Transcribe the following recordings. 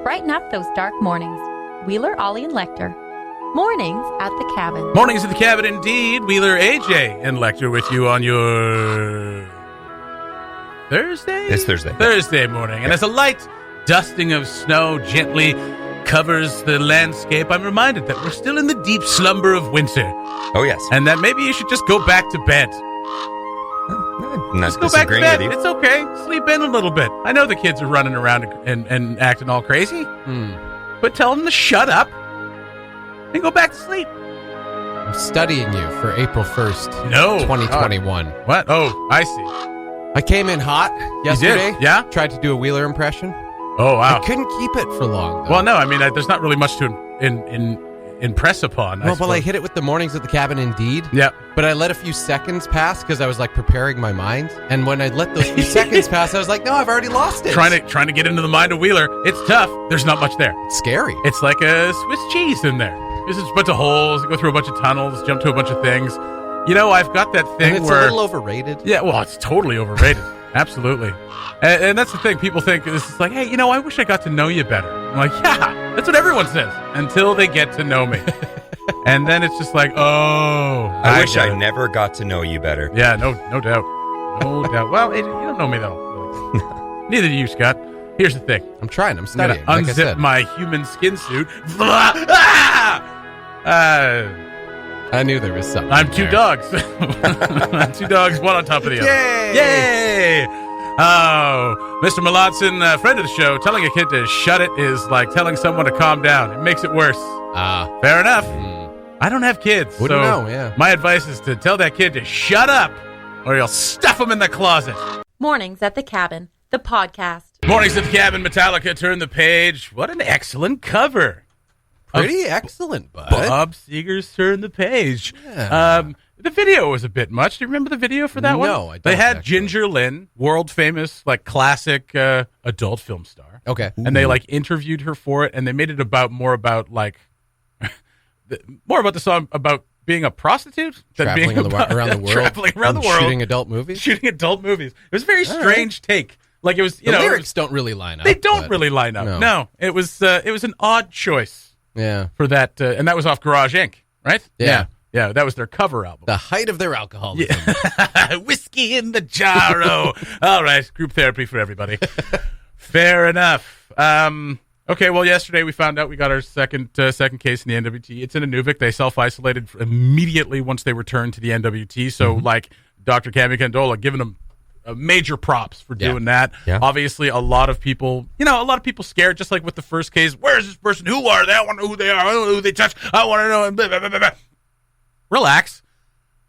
Brighten up those dark mornings. Wheeler, Ollie, and Lekter. Mornings at the Cabin. Mornings at the Cabin, indeed. Wheeler, AJ, and Lekter with you on your Thursday? It's Thursday. Thursday morning. And as a light dusting of snow gently covers the landscape, I'm reminded that we're still in the deep slumber of winter. Oh, yes. And that maybe you should just go back to bed. I'm not Just go back to disagreeing bed. with you. It's okay. Sleep in a little bit. I know the kids are running around and acting all crazy. But tell them to shut up and go back to sleep. I'm studying you for April 1st, No. 2021. What? Oh, I see. I came in hot yesterday. You did? Yeah? Tried to do a Wheeler impression. Oh, wow. I couldn't keep it for long, though. Well, no, I mean, there's not really much to impress upon. Well, I hit it with the Mornings at the Cabin, indeed. Yeah. But I let a few seconds pass because I was like preparing my mind. And when I let those few seconds pass, I was like, no, I've already lost it. Trying to get into the mind of Wheeler. It's tough. There's not much there. It's scary. It's like a Swiss cheese in there. There's just a bunch of holes. You go through a bunch of tunnels, jump to a bunch of things. You know, I've got that thing and it's where a little overrated. Yeah, well, it's totally overrated. Absolutely. And that's the thing. People think this is like, hey, you know, I wish I got to know you better. I'm like, yeah, that's what everyone says until they get to know me. And then it's just like, oh. I wish I never got to know you better. Yeah, no doubt. No doubt. Well, you don't know me, though. Really. Neither do you, Scott. Here's the thing. I'm trying. I'm I'm studying. going to unzip my human skin suit. I knew there was something. I'm two there. dogs. I'm two dogs, one on top of the other. Yay! Yay! Oh, Mr. Melanson, friend of the show, telling a kid to shut it is like telling someone to calm down. It makes it worse. Fair enough. I don't have kids. Wouldn't so know, yeah. My advice is to tell that kid to shut up or you'll stuff him in the closet. Mornings at the Cabin, the podcast. Mornings at the Cabin, Metallica, turn the page. What an excellent cover. Pretty excellent, bud. Bob Seger's Turn the Page. Yeah. The video was a bit much. Do you remember the video for that one? No, I don't. They had actually. Ginger Lynn, world famous, like classic adult film star. Okay. And they like interviewed her for it, and they made it more about like more about the song about being a prostitute than Traveling being around the world. Traveling around the world. Shooting adult movies. Shooting adult movies. It was a very strange take. Like it was, The lyrics don't really line up. They don't but- really line up. No. No. It was an odd choice. Yeah. For that, and that was off Garage Inc., right? Yeah. Yeah, that was their cover album. The height of their alcoholism. Yeah. Whiskey in the jarro. All right, group therapy for everybody. Fair enough. Okay, well, yesterday we found out we got our second case in the NWT. It's in Inuvik. They self-isolated immediately once they returned to the NWT. So, like, Dr. Cami Candola giving them major props for doing that. Yeah. Obviously, a lot of people scared, just like with the first case. Where is this person? Who are they? I want to know who they are. I don't know who they touch. I want to know. And blah, blah, blah, blah. Relax.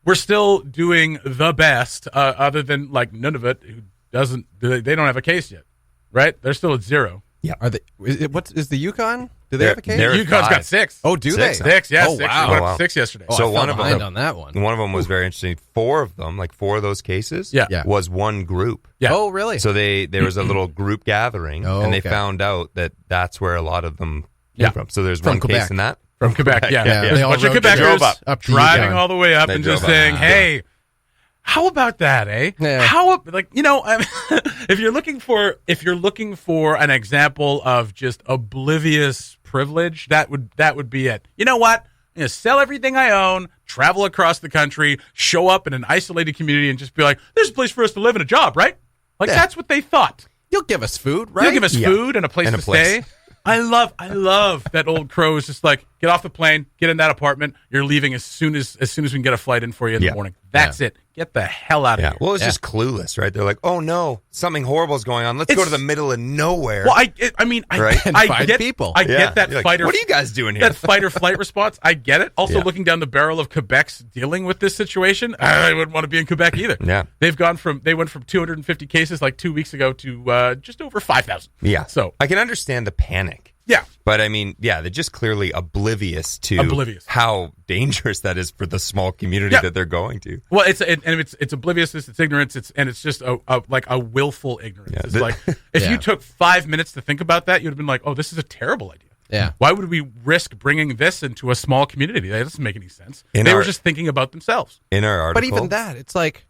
We're still doing the best, other than like Nunavut, who doesn't. They don't have a case yet, right? They're still at 0. Yeah. Are they? Is the Yukon? Do they have a case? they're- Yukon's got five. 6. Oh, do Six. they? 6, yeah, Oh, 6. wow. We went up wow. to 6 yesterday. Oh, So I one fell of them- behind on that one. One of them was very interesting. 4 of them, like 4 of those cases, Yeah. Yeah. was one group. Yeah. Oh, really? So there was a little group gathering, Oh, and they okay. found out that that's where a lot of them Yeah. came from. So there's From one Quebec. case in that. From Quebec, yeah. Yeah, There's they a all bunch of rode- they Quebecers drove up to driving Yukon. all the way up They and just drove up. saying, hey, how about that, eh? Yeah. If you're looking for an example of just oblivious privilege, that would be it. You know what? I'm going to sell everything I own, travel across the country, show up in an isolated community and just be like, there's a place for us to live and a job, right? Like, Yeah. that's what they thought. You'll give us food, right? You'll give us food and a place And a to place. stay. I love that old crow is just like, get off the plane, get in that apartment. You're leaving as soon as we can get a flight in for you in the morning. That's it. Get the hell out of Yeah. here. Well, it's just clueless, right? They're like, oh no, something horrible is going on. Let's go to the middle of nowhere. Well, I mean, Right? And I find get people. I Yeah. get that You're like, fight or what are you guys doing here? that fight or flight response. I get it. Also, Yeah. looking down the barrel of Quebec's dealing with this situation, I wouldn't want to be in Quebec either. Yeah. They went from 250 cases like 2 weeks ago to just over 5,000. Yeah. So I can understand the panic. yeah, But I mean, yeah, they're just clearly oblivious to how dangerous that is for the small community Yeah. that they're going to. well, it's obliviousness, it's ignorance, it's just a willful ignorance. Yeah. It's like if Yeah. you took 5 minutes to think about that, you'd have been like, oh, this is a terrible idea. Yeah. Why would we risk bringing this into a small community? That doesn't make any sense. In They were our- just thinking about themselves. In our article, But even that, it's like,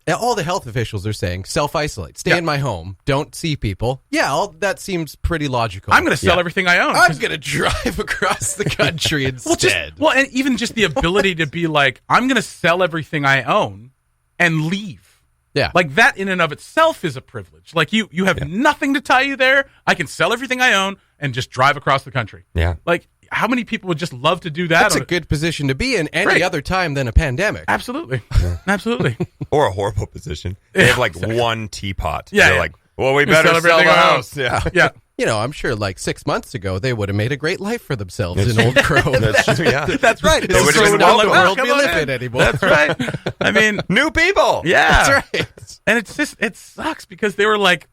all the health officials are saying self-isolate, stay in my home, don't see people. Yeah, that seems pretty logical. I'm going to sell everything I own. I'm going to drive across the country instead. And even just the ability to be like, I'm going to sell everything I own and leave. Yeah. Like that in and of itself is a privilege. Like you have nothing to tie you there. I can sell everything I own and just drive across the country. Yeah. Like how many people would just love to do that? That's a good position to be in any other time than a pandemic. Absolutely. Absolutely. Or a horrible position. They have like one teapot. Yeah. They're like, well, we better sell the house. Yeah. Yeah. You know, I'm sure like 6 months ago, they would have made a great life for themselves in Old Crow. That's true, yeah. That's right. They would have been not the welcome. world we live in anymore. That's right. I mean, New people. yeah. That's right. And it's just, it sucks because they were like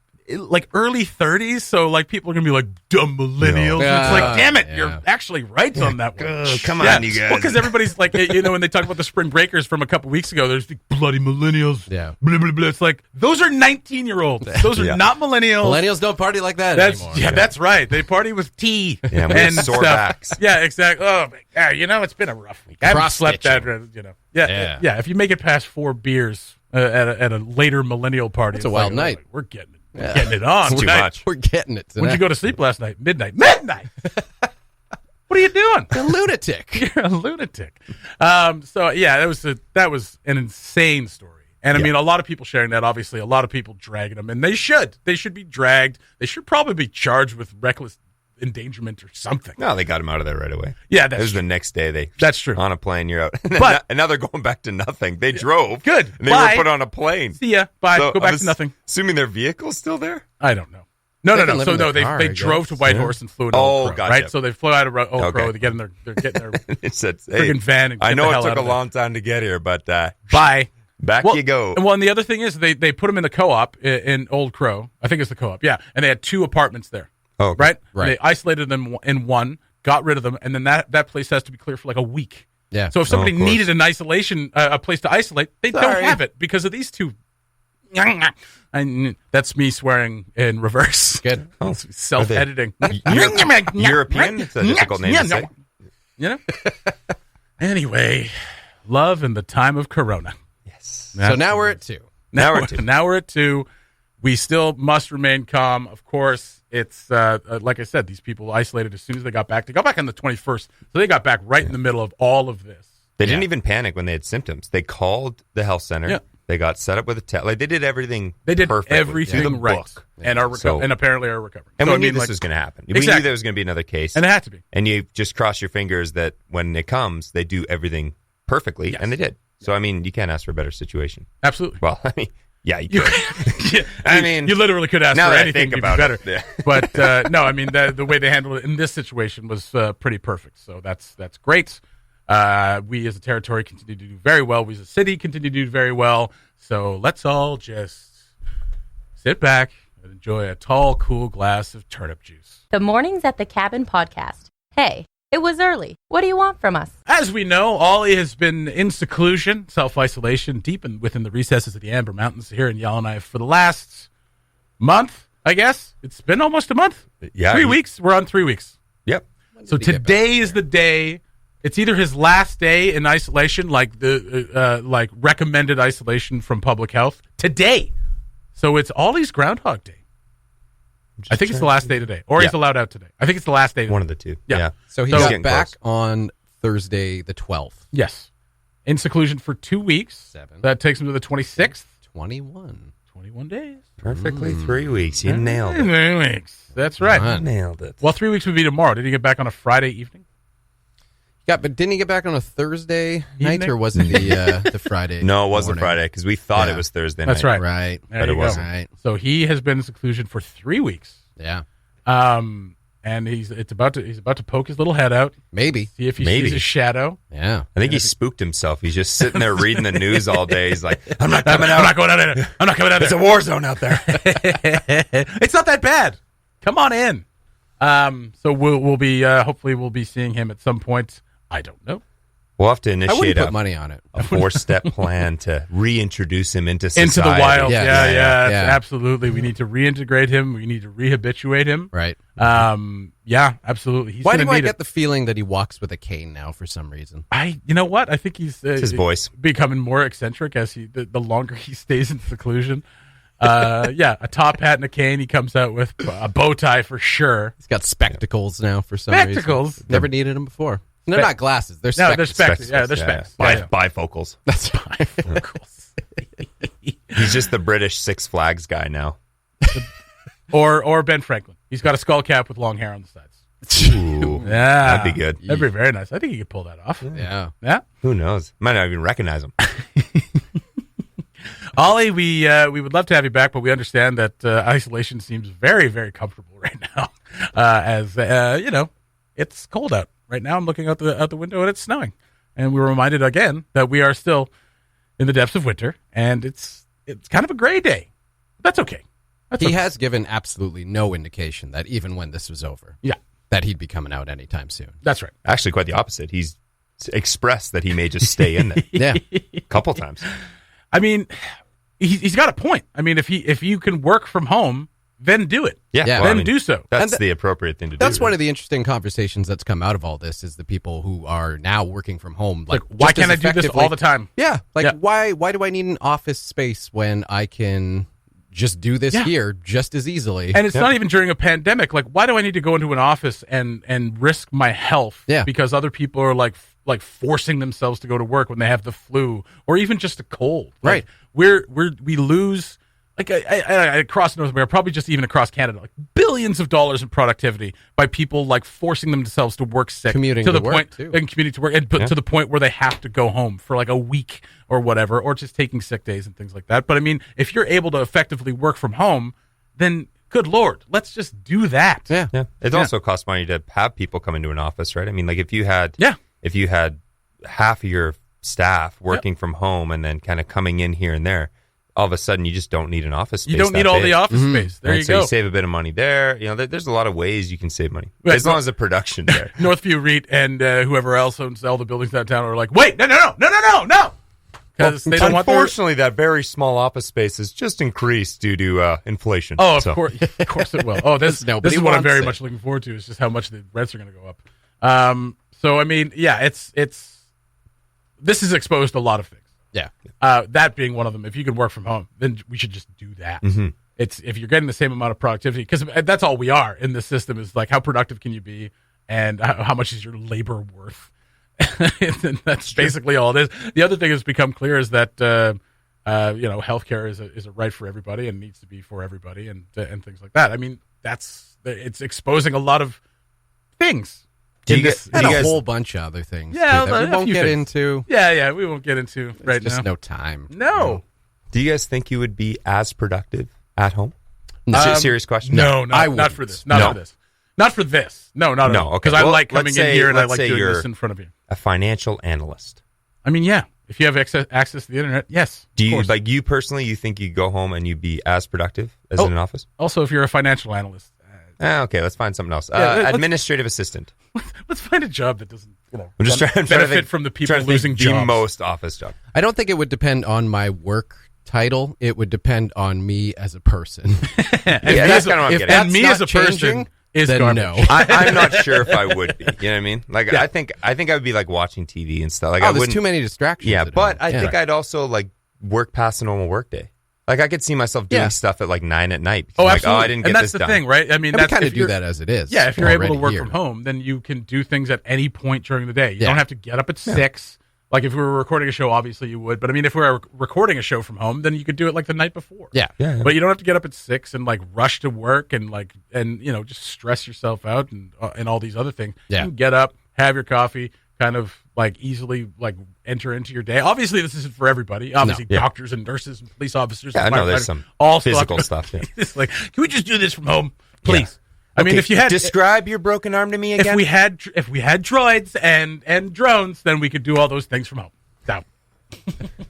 early 30s. So like people are going to be like dumb millennials. Yeah. It's like, damn it. Yeah. You're actually right on that one. Come on, you guys. Well, because everybody's like, you know, when they talk about the spring breakers from a couple weeks ago, there's the bloody millennials. Yeah. Blah, blah, blah. It's like, those are 19-year-olds. Those are not millennials. Millennials don't party like that anymore. Yeah, that's right. They party with tea Yeah, we have sore backs. Yeah, exactly. Oh, you know, it's been a rough week. I haven't slept that, you know. Yeah. If you make it past 4 beers at a later millennial party, It's a wild night. We're getting it. We're getting it on. It's too much. We're getting it tonight. When'd you go to sleep last night? Midnight. Midnight. What are you doing? A lunatic. You're a lunatic. So yeah, that was an insane story. And I mean, a lot of people sharing that, obviously, a lot of people dragging them, and they should. They should be dragged. They should probably be charged with reckless endangerment or something. No, they got him out of there right away. Yeah, This is the next day. That's true. On a plane, you're out. But and now they're going back to nothing. They drove. Good. And they Bye. were put on a plane. See ya. Bye. So Go back I'm to nothing. Assuming their vehicle's still there? I don't know. No. can live So in no, their car, they I drove to guess. Whitehorse and flew to Oh, Old Crow, gotcha. right? So they flew out of Old Crow. Okay. They're getting their It says, hey, friggin' van and I get know the it hell took out a of there. long time to get here, but Bye. back you go. Well, and the other thing is they put them in the co-op in Old Crow. I think it's the co-op. Yeah, and they had 2 apartments there. Oh, okay. Right. Right. They isolated them in one, got rid of them, and then that place has to be clear for like a week. Yeah. So if somebody of course. needed an isolation, a place to isolate, they don't have it because of these 2. And that's me swearing in reverse. Good. Oh, Self-editing. European? It's a difficult name to say. You know? Anyway, love in the time of Corona. Yes. So now we're at 2. Now we're at 2. Now we're at 2. We still must remain calm. Of course, it's like I said, these people isolated as soon as they got back. They got back on the 21st, so they got back right in the middle of all of this. They didn't even panic when they had symptoms. They called the health center. Yeah. They got set up with a test. Like, they did everything. They did perfectly. everything To the right, book. and So- apparently are recovering. And So, we I knew mean, this like, was going to happen. We Exactly. knew there was going to be another case. and it had to be. And you just cross your fingers that when it comes, they do everything perfectly, Yes. and they did. So, I mean, you can't ask for a better situation. Absolutely. Well, I mean, yeah, you could. Yeah, I mean, you literally could ask now for that I anything think to be about better. it, yeah. But no, I mean the way they handled it in this situation was pretty perfect. So that's great. We as a territory continue to do very well. We as a city continue to do very well. So let's all just sit back and enjoy a tall, cool glass of turnip juice. The Mornings at the Cabin podcast. Hey, it was early. What do you want from us? As we know, Ollie has been in seclusion, self-isolation, deep within the recesses of the Amber Mountains here in Yellowknife for the last month, I guess. It's been almost a month. Yeah, 3 weeks. We're on 3 weeks. Yep. So today is the day. It's either his last day in isolation, like the recommended isolation from public health, today. So it's Ollie's Groundhog Day. I think it's the last day today, or he's allowed out today. I think it's the last day today. One of the two. Yeah. So he So- got Getting back close. on Thursday the 12th. Yes, in seclusion for 2 weeks. 7. That takes him to the 26th. 21. 21 days. Perfectly 3 weeks. You nailed it. 3 weeks. That's right. Right. Nailed it. Well, 3 weeks would be tomorrow. Did he get back on a Friday evening? Yeah, but didn't he get back on a Thursday night, Evening? or was it the Friday? No, it wasn't morning? Friday because we thought Yeah. it was Thursday That's night. right. Right. There But you it go. wasn't. Right. So he has been in seclusion for 3 weeks. Yeah. And he's about to poke his little head out, Maybe. see if he Maybe. sees his shadow. Yeah. I think he spooked himself. He's just sitting there reading the news all day. He's like, I'm not coming out. I'm not going out there. I'm not coming out It's a there. war zone out there. It's not that bad. Come on in. So we'll be hopefully we'll be seeing him at some point. I don't know. We'll have to I initiate wouldn't put money on it. a 4-step plan to reintroduce him into society. Into the wild. Yeah. Absolutely. We need to reintegrate him. We need to rehabituate him. Right. Yeah, absolutely. He's Why do I need get the feeling that he walks with a cane now for some reason? You know what? I think he's It's his voice. becoming more eccentric as the longer he stays in seclusion. A top hat and a cane. He comes out with a bow tie for sure. He's got spectacles now for some reason. Spectacles? Never needed them before. They're not glasses. They're No, spectacles. they're specs. Yeah, they're specs. Bifocals. That's Bifocals. He's just the British Six Flags guy now. Or Ben Franklin. He's got a skull cap with long hair on the sides. Ooh, Yeah, that'd be good. That'd be very nice. I think he could pull that off. Yeah. Yeah. Who knows? Might not even recognize him. Ollie, we would love to have you back, but we understand that isolation seems very, very comfortable right now. As it's cold out right now. I'm looking out the window and it's snowing, and we were reminded again that we are still in the depths of winter, and it's kind of a gray day. That's okay. He has given absolutely no indication that even when this was over, that he'd be coming out anytime soon. That's right. Actually, quite the opposite. He's expressed that he may just stay in there. Yeah, a couple times. I mean, he's got a point. I mean, if you can work from home, then do it. Yeah, then do so. That's the appropriate thing to do. That's one of the interesting conversations that's come out of all this is the people who are now working from home. Like why can't I do this all the time? Yeah, why do I need an office space when I can just do this here just as easily? And it's not even during a pandemic. Like, why do I need to go into an office and risk my health because other people are like forcing themselves to go to work when they have the flu or even just a cold? Right. We lose, like, I across North America, probably just even across Canada, like billions of dollars in productivity by people like forcing themselves to work sick, commuting to the work, point too. and commuting to work, and to the point where they have to go home for like a week or whatever, or just taking sick days and things like that. But I mean, if you're able to effectively work from home, then good Lord, let's just do that. Yeah. It also costs money to have people come into an office, right? I mean, like if you had half of your staff working from home and then kind of coming in here and there, all of a sudden you just don't need an office space. You don't need all the office space. There you go. So you save a bit of money there. You know, there's a lot of ways you can save money as long as the production's there. Northview REIT and whoever else owns all the buildings downtown are like, wait, no. Because they don't want unfortunately, that very small office space has just increased due to inflation. Oh, of course it will. Oh, this is what I'm very much looking forward to. Is just how much the rents are going to go up. So I mean, this has exposed a lot of things. Yeah. That being one of them. If you can work from home, then we should just do that. Mm-hmm. It's if you're getting the same amount of productivity, because that's all we are in this system is like how productive can you be, and how much is your labor worth. And that's basically all it is. The other thing that's become clear is that healthcare is a right for everybody and needs to be for everybody, and things like that. I mean, it's exposing a a things. A whole bunch of other things. Yeah, that we won't get into. Yeah, we won't get into right now. Just no time. No. Do you guys think you would be as productive at home? Serious question. No, not for this. Not for this. No, not at all. Okay. Because I like coming in here and I like doing this in front of you. A financial analyst. I mean, yeah. If you have access to the internet, yes. Do you like you personally? You think you go home and you'd be as productive as in an office? Also, if you're a financial analyst. Okay, let's find something else. Administrative assistant. Let's find a job that doesn't, I'm just trying to benefit from the people losing jobs. The most office job. I don't think it would depend on my work title. It would depend on me as a person. That's kind of what I'm getting at. And me as a person is then garbage. No. I'm not sure if I would be. You know what I mean? Like, I think I would be like watching TV and stuff. Like, there's too many distractions. Yeah, but I think I'd also like work past a normal work day. Like, I could see myself doing stuff at like 9 at night. Oh, absolutely. I didn't get this done. And that's the thing, right? I mean, we kind of do that as it is. Yeah, if you're able to work from home, then you can do things at any point during the day. You don't have to get up at 6. Like, if we were recording a show, obviously you would. But, I mean, if we were recording a show from home, then you could do it like the night before. Yeah. But you don't have to get up at 6 and like rush to work and just stress yourself out and all these other things. Yeah. You can get up, have your coffee, kind of like easily like enter into your day. Obviously, this isn't for everybody. Obviously, doctors and nurses and police officers. Yeah, and I know there's some physical stuff. Yeah. It's like, can we just do this from home, please? I mean, if you had describe your broken arm to me again. If we had droids and drones, then we could do all those things from home. So.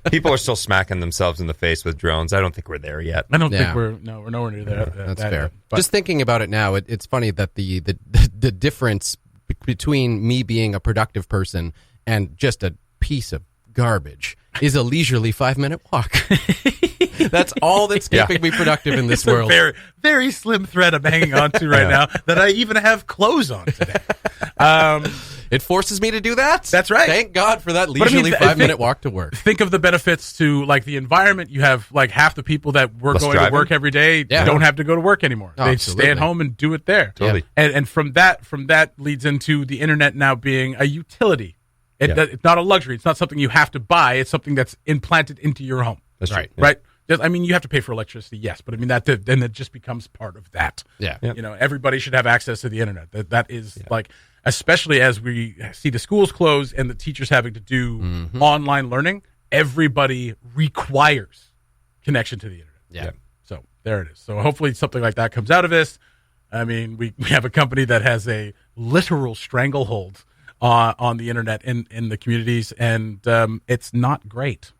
People are still smacking themselves in the face with drones. I don't think we're there yet. I don't think we're nowhere near that. That's fair. Just thinking about it now, it's funny that the difference between me being a productive person and just a piece of garbage is a leisurely 5-minute walk. That's all that's keeping me productive in this world. A very, very slim thread I'm hanging on to right now that I even have clothes on today. It forces me to do that. That's right. Thank God for that leisurely 5-minute walk to work. Think of the benefits to like the environment. You have like half the people that were going to work every day don't have to go to work anymore. Oh, they absolutely. stay at home and do it there. Totally. And from that leads into the internet now being a utility. It's not a luxury. It's not something you have to buy. It's something that's implanted into your home. That's right. Right. I mean, you have to pay for electricity, yes, but I mean then it just becomes part of that. Yeah. You know, everybody should have access to the internet. That is like, especially as we see the schools close and the teachers having to do online learning, everybody requires connection to the internet. Yeah. So there it is. So hopefully something like that comes out of this. I mean, we have a company that has a literal stranglehold on the internet in the communities, and it's not great.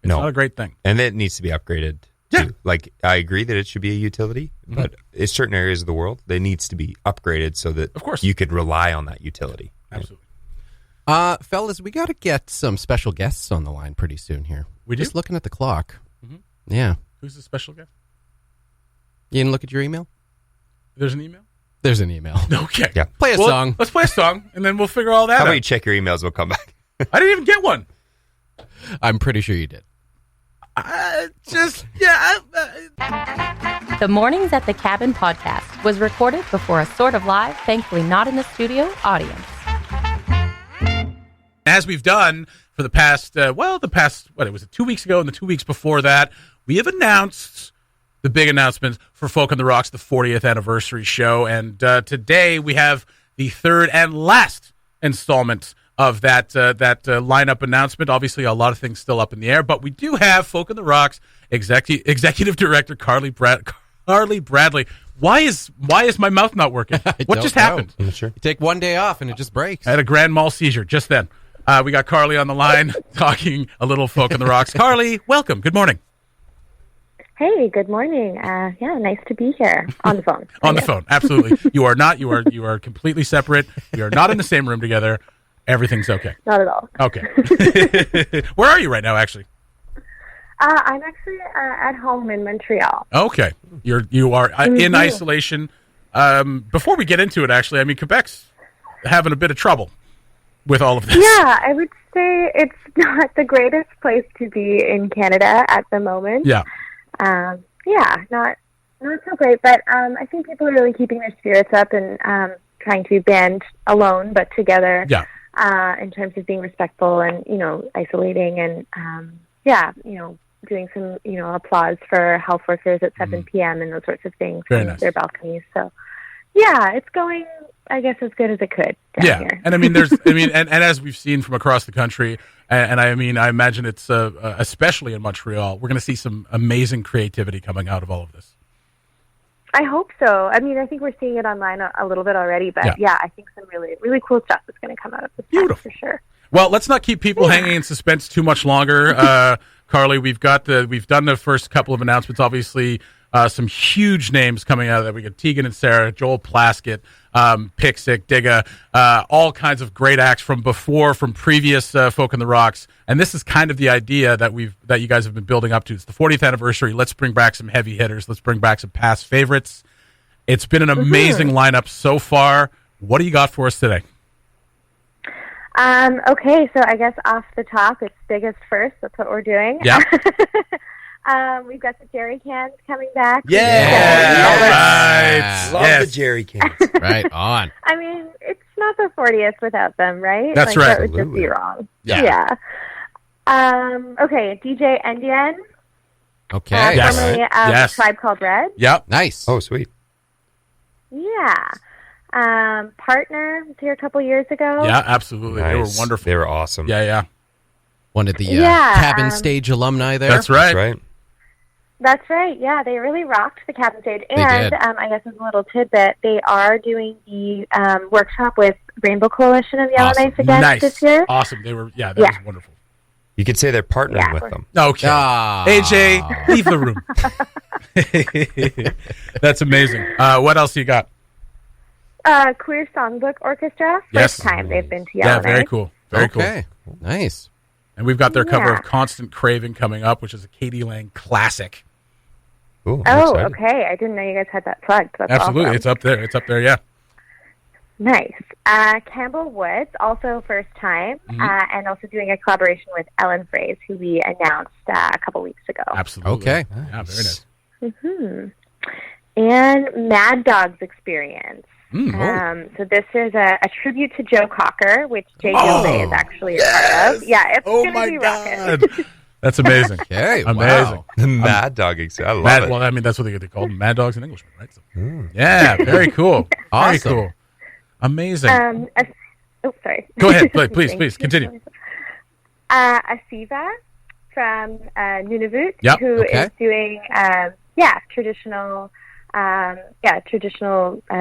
It's not a great thing. And it needs to be upgraded. Yeah. Too. Like, I agree that it should be a utility, but in certain areas of the world, it needs to be upgraded so that of course you could rely on that utility. Absolutely. Fellas, we got to get some special guests on the line pretty soon here. We do? Just looking at the clock. Yeah. Who's the special guest? You didn't look at your email? There's an email? There's an email. Okay. Yeah. Play a song. Let's play a song, and then we'll figure all that How out. about you check your emails? We'll come back. I didn't even get one. I'm pretty sure you did. The Mornings at the Cabin podcast was recorded before a sort of live, thankfully not in the studio, audience. As we've done for the past, 2 weeks ago and the 2 weeks before that, we have announced the big announcement for Folk on the Rocks, the 40th anniversary show. And today we have the third and last installment of that lineup announcement. Obviously, a lot of things still up in the air, but we do have Folk on the Rocks executive director Carly Bradley. Why is my mouth not working? What just happened? I'm not sure. You take one day off and it just breaks. I had a grand mal seizure just then. We got Carly on the line talking a little Folk on the Rocks. Carly, welcome. Good morning. Hey, good morning. Nice to be here on the phone. On the phone, absolutely. You are not. You are completely separate. You are not in the same room together. Everything's okay. Not at all. Okay. Where are you right now, actually? I'm actually at home in Montreal. Okay. You are in isolation. Before we get into it, actually, I mean, Quebec's having a bit of trouble with all of this. Yeah, I would say it's not the greatest place to be in Canada at the moment. Yeah. Not so great, but I think people are really keeping their spirits up and trying to band alone but together. Yeah. In terms of being respectful and, isolating and, doing some, applause for health workers at 7 p.m. and those sorts of things from their balconies. So, yeah, it's going, I guess, as good as it could down here. And I mean, and as we've seen from across the country, and I mean, I imagine it's especially in Montreal, we're going to see some amazing creativity coming out of all of this. I hope so. I mean, I think we're seeing it online a little bit already, but I think some really, really cool stuff is going to come out of this time for sure. Well, let's not keep people hanging in suspense too much longer. Carly, we've done the first couple of announcements. Obviously, some huge names coming out of that. We got Tegan and Sarah, Joel Plaskett, Pixick, Digga, all kinds of great acts from previous Folk on the Rocks. And this is kind of the idea that you guys have been building up to. It's the 40th anniversary. Let's bring back some heavy hitters. Let's bring back some past favorites. It's been an amazing lineup so far. What do you got for us today? Okay, so I guess off the top, it's biggest first. That's what we're doing. Yeah. We've got the jerry cans coming back. Yeah. Love the jerry cans. Right on. I mean, it's not the 40th without them, right? That's right. That would just be wrong. Yeah. Okay, DJ Endian. Okay. Formerly of Tribe Called Red. Yep. Nice. Oh, sweet. Yeah. Partner was here a couple years ago. Yeah, absolutely. Nice. They were wonderful. They were awesome. Yeah. One of the cabin stage alumni there. That's right. That's right. Yeah, they really rocked the cabin stage. They And did. I guess as a little tidbit, they are doing the workshop with Rainbow Coalition of Yellowknife again this year. Awesome. They were. Yeah, that was wonderful. You could say they're partnering with them. Okay. AJ, leave the room. That's amazing. What else you got? Queer Songbook Orchestra. First time they've been to Yeah, Yellowknife. very cool. Very okay. Cool. Nice. And we've got their cover of Constant Craving coming up, which is a Katie Lang classic. Ooh, okay. I didn't know you guys had that plugged. That's Absolutely. awesome. It's up there. It's up there, yeah. Nice. Campbell Woods, also first time, and also doing a collaboration with Ellen Fraze, who we announced a couple weeks ago. Absolutely. Okay. Yeah, very nice. Mm-hmm. And Mad Dog's Experience. So this is a tribute to Joe Cocker, which Jay Gilday is actually a part of. Yeah, it's going to be rocking. That's amazing. Okay, amazing. Wow. The Mad Dog. I love it. Well, I mean, that's what they call them, Mad Dogs in English, right? So, yeah, very cool. Awesome. Very cool. Amazing. Sorry. Go ahead. Please, continue. Asiva from Nunavut, who is doing, traditional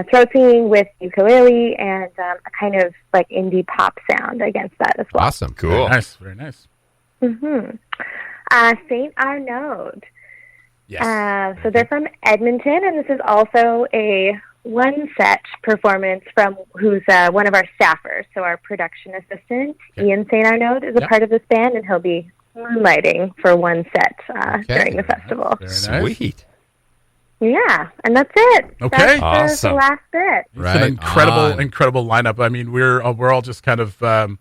throat singing with ukulele and a kind of like indie pop sound against that as well. Awesome. Cool. Very nice. St. Arnaud. Yes. So they're from Edmonton, and this is also a one-set performance from who's one of our staffers. So our production assistant, Ian St. Arnaud, is a part of this band, and he'll be moonlighting for one set during the festival. Very nice. Sweet. Yeah, and that's it. Okay. That's the last bit. It's an incredible lineup. I mean, we're all just kind of, a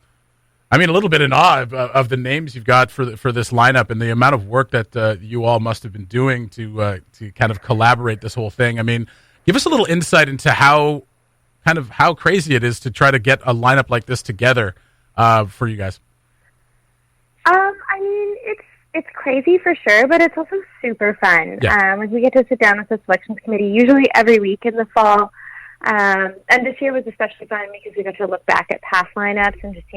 little bit in awe of the names you've got for this lineup and the amount of work that you all must have been doing to kind of collaborate this whole thing. I mean, give us a little insight into how crazy it is to try to get a lineup like this together for you guys. It's crazy for sure, but it's also super fun. Yeah. We get to sit down with the selections committee usually every week in the fall. And this year was especially fun because we got to look back at past lineups and just,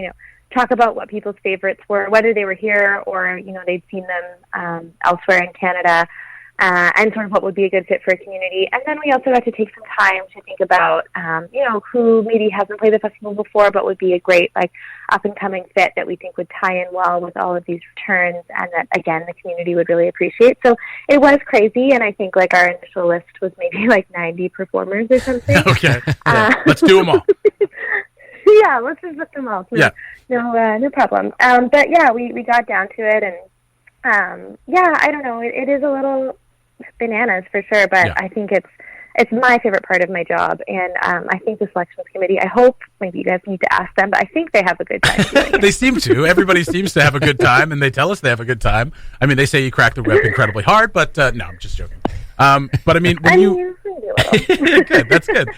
talk about what people's favorites were, whether they were here or, they'd seen them elsewhere in Canada, and sort of what would be a good fit for a community. And then we also got to take some time to think about, who maybe hasn't played the festival before but would be a great, up-and-coming fit that we think would tie in well with all of these returns and that, again, the community would really appreciate. So it was crazy, and I think, our initial list was maybe, 90 performers or something. Okay. Let's do them all. Yeah, let's just list them all. No problem. But, yeah, we got down to it, and, I don't know. It is a little bananas for sure, but I think it's my favorite part of my job, and I think the selections committee, I hope, maybe you guys need to ask them, but I think they have a good time doing it. They seem to. Everybody seems to have a good time, and they tell us they have a good time. I mean, they say you crack the whip incredibly hard, but no, I'm just joking. But I mean, good, that's good.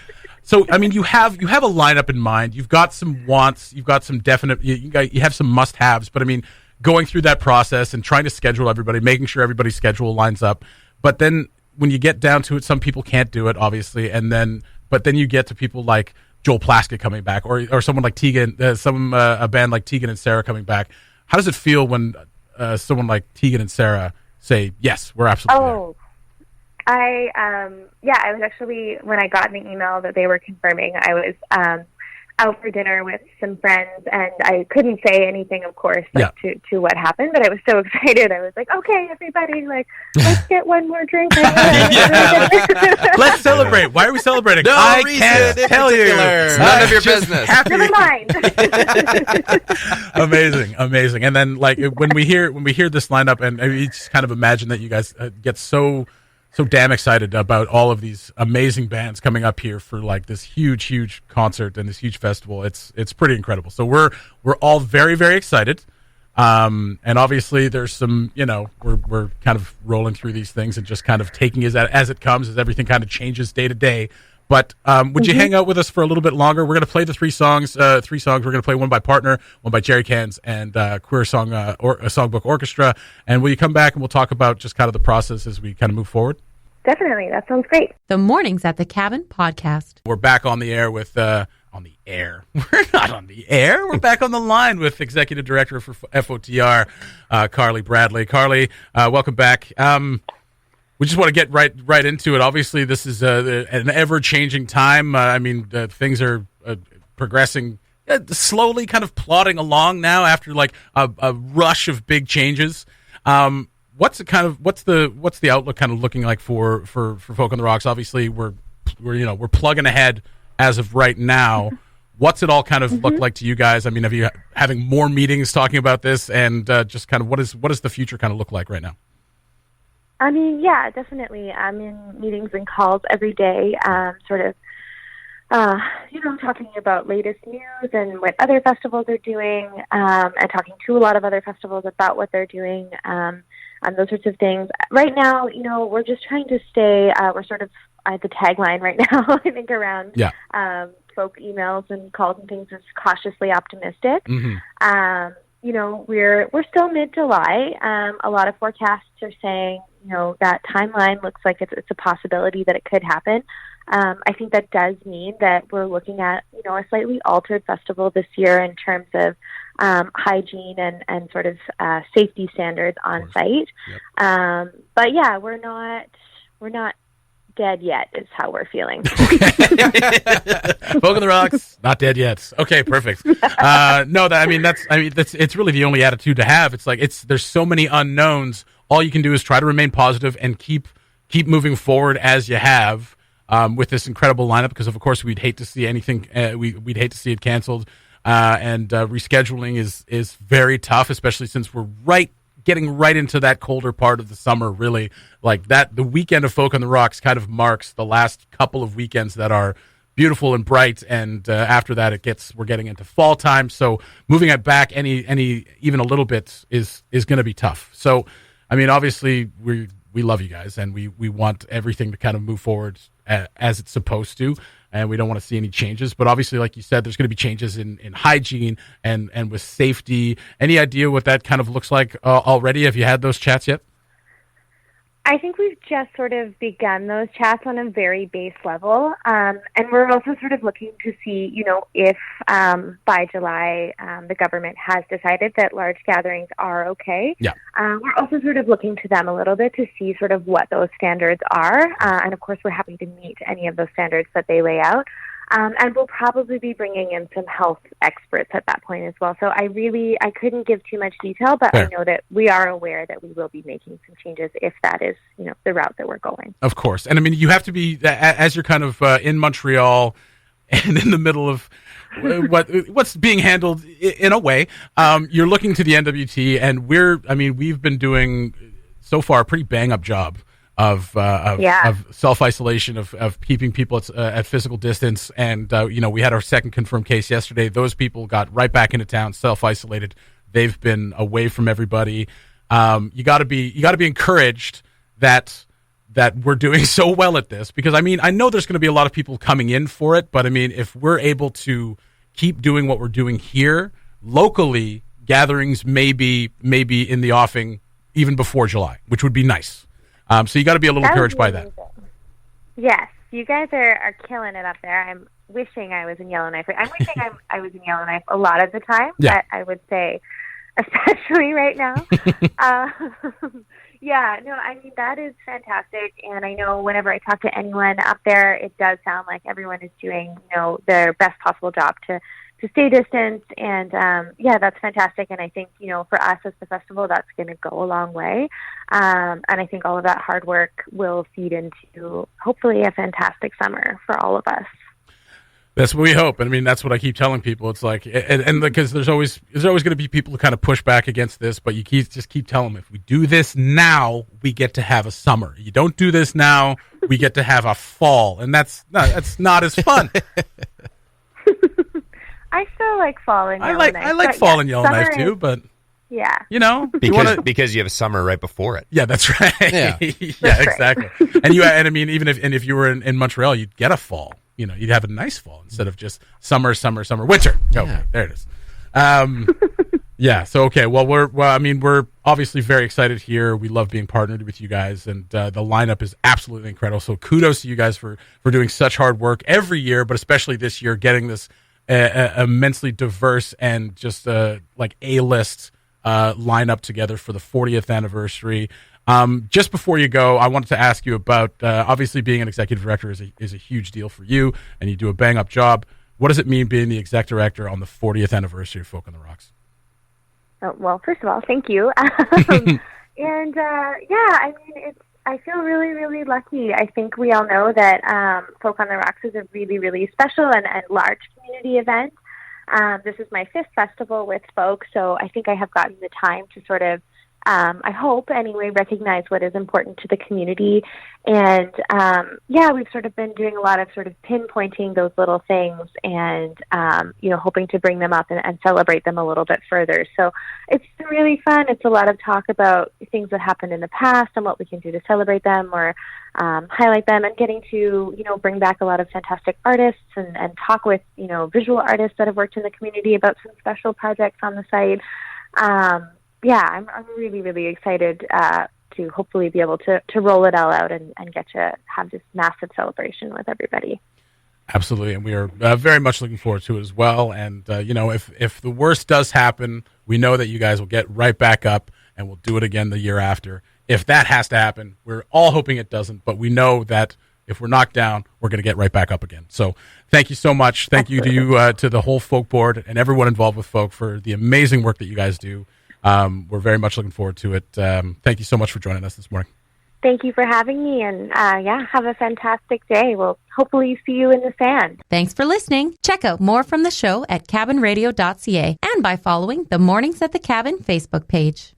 So, I mean, you have a lineup in mind. You've got some wants. You've got some definite. You have some must-haves. But I mean, going through that process and trying to schedule everybody, making sure everybody's schedule lines up. But then when you get down to it, some people can't do it, obviously. But then you get to people like Joel Plaskett coming back, or someone like Tegan, a band like Tegan and Sarah coming back. How does it feel when someone like Tegan and Sarah say, yes, we're absolutely there? I was actually, when I got the email that they were confirming, I was out for dinner with some friends, and I couldn't say anything, of course, to what happened, but I was so excited. I was like, okay, everybody, let's get one more drink. Let's celebrate. Why are we celebrating? No I reason can't tell you. None of your business. Never mind. Amazing. And then, when we hear this lineup, and you just kind of imagine that you guys get so damn excited about all of these amazing bands coming up here for this huge concert and this huge festival. It's pretty incredible. So we're all very, very excited. And obviously there's some, we're kind of rolling through these things and just kind of taking it as it comes, as everything kind of changes day to day. But would you hang out with us for a little bit longer? We're going to play the three songs. We're going to play one by Partner, one by Jerry Cans, and Queer Song Songbook Orchestra. And will you come back and we'll talk about just kind of the process as we kind of move forward? Definitely. That sounds great. The Mornings at the Cabin podcast. We're back on the air with, on the air. We're not on the air. We're back on the line with Executive Director for FOTR, Carly Bradley. Carly, welcome back. We just want to get right into it. Obviously, this is an ever-changing time. Things are progressing slowly, kind of plodding along now after a rush of big changes. What's the outlook kind of looking like for Folk on the Rocks? Obviously, we're plugging ahead as of right now. What's it all kind of look like to you guys? I mean, have you having more meetings talking about this, and just kind of what does the future kind of look like right now? I mean, yeah, definitely. I'm in meetings and calls every day, sort of, talking about latest news and what other festivals are doing, and talking to a lot of other festivals about what they're doing, and those sorts of things. Right now, we're just trying to stay, we're sort of the tagline right now, I think, around folk emails and calls and things is cautiously optimistic. We're still mid-July. A lot of forecasts are saying, that timeline looks like it's a possibility that it could happen. I think that does mean that we're looking at, a slightly altered festival this year in terms of hygiene and sort of safety standards on site. Yep. But yeah, we're not dead yet is how we're feeling. Folk on the Rocks, not dead yet. Okay, perfect. It's really the only attitude to have. It's like there's so many unknowns. All you can do is try to remain positive and keep moving forward as you have with this incredible lineup. Because of course we'd hate to see anything. We'd hate to see it canceled. And rescheduling is very tough, especially since we're getting right into that colder part of the summer, really. Like that, the weekend of Folk on the Rocks kind of marks the last couple of weekends that are beautiful and bright, and after that we're getting into fall time. So moving it back any even a little bit is going to be tough. So, I mean, obviously we love you guys, and we want everything to kind of move forward as it's supposed to. And we don't want to see any changes. But obviously, like you said, there's going to be changes in hygiene and with safety. Any idea what that kind of looks like already? Have you had those chats yet? I think we've just sort of begun those chats on a very base level. And we're also sort of looking to see, if by July the government has decided that large gatherings are okay. Yeah. We're also sort of looking to them a little bit to see sort of what those standards are. And of course, we're happy to meet any of those standards that they lay out. And we'll probably be bringing in some health experts at that point as well. So I couldn't give too much detail, but I know that we are aware that we will be making some changes if that is, the route that we're going. Of course. And I mean, you have to be, as you're kind of in Montreal and in the middle of what's being handled in a way, you're looking to the NWT, and we've been doing so far a pretty bang up job of self-isolation, of keeping people at physical distance. And, we had our second confirmed case yesterday. Those people got right back into town, self-isolated. They've been away from everybody. You got to be encouraged that we're doing so well at this, because, I mean, I know there's going to be a lot of people coming in for it, but I mean, if we're able to keep doing what we're doing here locally, gatherings may be in the offing even before July, which would be nice. So you got to be a little encouraged by that. Yes, you guys are killing it up there. I'm wishing I was in Yellowknife. I'm wishing I was in Yellowknife a lot of the time, but I would say especially right now. I mean, that is fantastic. And I know whenever I talk to anyone up there, it does sound like everyone is doing, their best possible job to stay distant. And, that's fantastic. And I think, for us as the festival, that's going to go a long way. And I think all of that hard work will feed into hopefully a fantastic summer for all of us. That's what we hope. And I mean, that's what I keep telling people. It's like, and because there's always going to be people who kind of push back against this, but you just keep telling them, if we do this now, we get to have a summer. You don't do this now, we get to have a fall. And that's not as fun. I still like fall in Yellowknife. I like fall in Yellowknife too, but because you have a summer right before it. Yeah, that's right. Yeah, exactly. And I mean, even if you were in Montreal, you'd get a fall. You'd have a nice fall instead of just summer, winter. Okay, there it is. So okay. Well, we're obviously very excited here. We love being partnered with you guys, and the lineup is absolutely incredible. So kudos to you guys for doing such hard work every year, but especially this year, getting this immensely diverse and just like A-list lineup together for the 40th anniversary. Just before you go, I wanted to ask you about obviously being an executive director is a huge deal for you, and you do a bang up job. What does it mean being the exec director on the 40th anniversary of Folk on the Rocks? Well, first of all, thank you. I mean, it's I feel really, really lucky. I think we all know that Folk on the Rocks is a really, really special and large community event. This is my 5th festival with Folk, so I think I have gotten the time to sort of, I hope anyway, recognize what is important to the community. And we've sort of been doing a lot of sort of pinpointing those little things and, hoping to bring them up and celebrate them a little bit further. So it's been really fun. It's a lot of talk about things that happened in the past and what we can do to celebrate them or highlight them, and getting to, bring back a lot of fantastic artists and talk with, visual artists that have worked in the community about some special projects on the site. I'm really, really excited to hopefully be able to roll it all out and get to have this massive celebration with everybody. Absolutely, and we are very much looking forward to it as well. And, if the worst does happen, we know that you guys will get right back up and we'll do it again the year after. If that has to happen, we're all hoping it doesn't, but we know that if we're knocked down, we're going to get right back up again. So thank you so much. Thank you to the whole Folk board and everyone involved with Folk for the amazing work that you guys do. We're very much looking forward to it. Thank you so much for joining us this morning. Thank you for having me, and have a fantastic day. We'll hopefully see you in the sand. Thanks for listening. Check out more from the show at cabinradio.ca and by following the Mornings at the Cabin Facebook page.